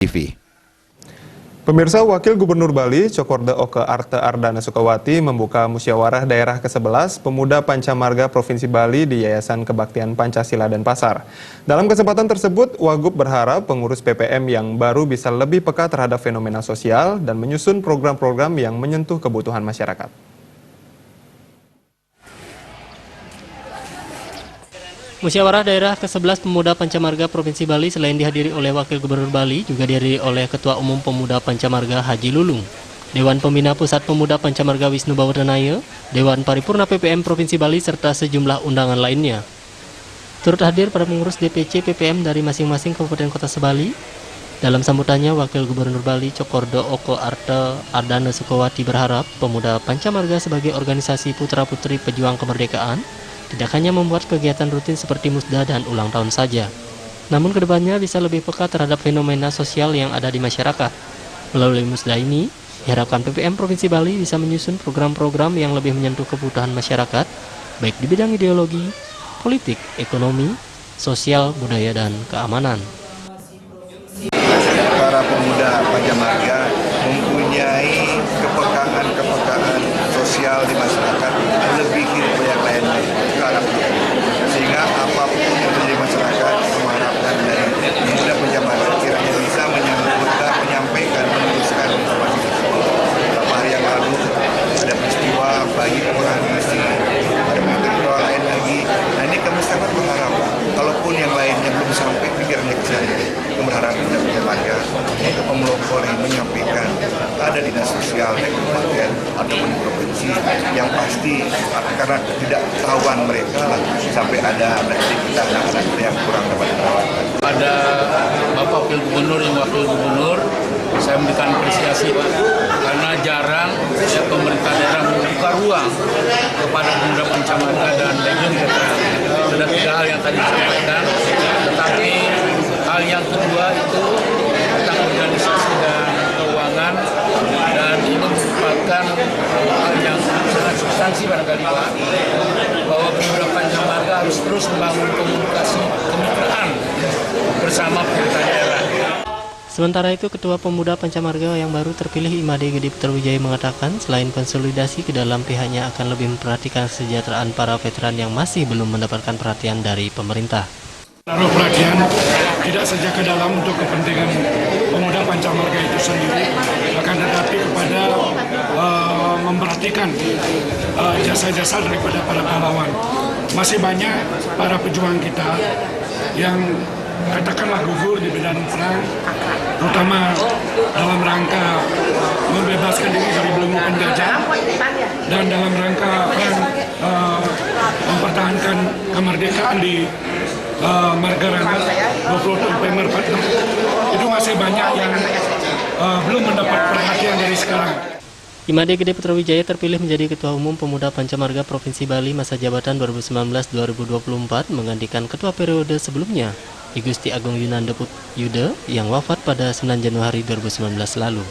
TV. Pemirsa, Wakil Gubernur Bali, Cokorda Oke Arte Ardana Sukawati membuka musyawarah daerah ke-11 Pemuda Pancamarga Provinsi Bali di Yayasan Kebaktian Pancasila Denpasar. Dalam kesempatan tersebut, Wagub berharap pengurus PPM yang baru bisa lebih peka terhadap fenomena sosial dan menyusun program-program yang menyentuh kebutuhan masyarakat. Musyawarah daerah ke-11 Pemuda Pancamarga Provinsi Bali selain dihadiri oleh Wakil Gubernur Bali, juga dihadiri oleh Ketua Umum Pemuda Pancamarga Haji Lulung, Dewan Pembina Pusat Pemuda Pancamarga Wisnu Bawardhanaya, Dewan Paripurna PPM Provinsi Bali, serta sejumlah undangan lainnya. Turut hadir para pengurus DPC PPM dari masing-masing kabupaten kota sebali. Dalam sambutannya, Wakil Gubernur Bali Cokorda Oke Arte Ardana Sukawati berharap Pemuda Pancamarga sebagai organisasi putra-putri pejuang kemerdekaan tidak hanya membuat kegiatan rutin seperti musda dan ulang tahun saja, namun kedepannya bisa lebih peka terhadap fenomena sosial yang ada di masyarakat. Melalui musda ini, diharapkan PPM Provinsi Bali bisa menyusun program-program yang lebih menyentuh kebutuhan masyarakat, baik di bidang ideologi, politik, ekonomi, sosial, budaya, dan keamanan. Para pemuda Pancamarga mempunyai kepekaan sosial di masyarakat melebihi dari yang lain ke arah itu. Sehingga apapun yang terjadi masyarakat, mengharapkan dari pemuda Pancamarga kiranya bisa menyampaikan, meneruskan informasi tersebut. Beberapa hari yang lalu ada peristiwa bagi kekurangan gizi, ada peristiwa lain lagi. Nah, ini kami sangat berharap, kalaupun yang lainnya belum sampai pikirannya ke sana, kami berharap Pancamarga untuk pemelopor yang menyampaikan ada dinas sosial di kabupaten ataupun di provinsi yang pasti karena tidak tahuan mereka lah sampai ada kita anak-anak yang kurang dapat perawatan. Pada Bapak Wakil Gubernur yang Wakil Gubernur, saya memberikan apresiasi Pak, karena jarang pemerintah daerah membuka ruang kepada pemuda Pancamarga dan Legiun Ada tiga hal yang tadi disampaikan, tetapi hal yang kedua itu tentang organisasi dan keuangan, dan ini merupakan hal yang sangat substansi barangkali Pak, bahwa pemuda Pancamarga harus terus membangun komunikasi kemitraan bersama pemerintah daerah. Sementara itu, Ketua Pemuda Pancamarga yang baru terpilih Imade Gede Putrawijaya mengatakan selain konsolidasi ke dalam, pihaknya akan lebih memperhatikan kesejahteraan para veteran yang masih belum mendapatkan perhatian dari pemerintah. Taruh perhatian tidak saja ke dalam untuk kepentingan pemuda Pancamarga itu sendiri, akan tetapi kepada memperhatikan jasa-jasa daripada para pahlawan. Masih banyak para pejuang kita yang katakanlah gugur di medan perang, terutama dalam rangka membebaskan diri dari belenggu penjajah dan dalam rangka perang mempertahankan kemerdekaan di Margarana 20 November 46. Itu masih banyak yang belum mendapat perhatian dari sekarang. Imade Gede Putrawijaya terpilih menjadi Ketua Umum Pemuda Pancamarga Provinsi Bali masa jabatan 2019-2024 menggantikan ketua periode sebelumnya, I Gusti Agung Yunanda Yuda yang wafat pada 9 Januari 2019 lalu.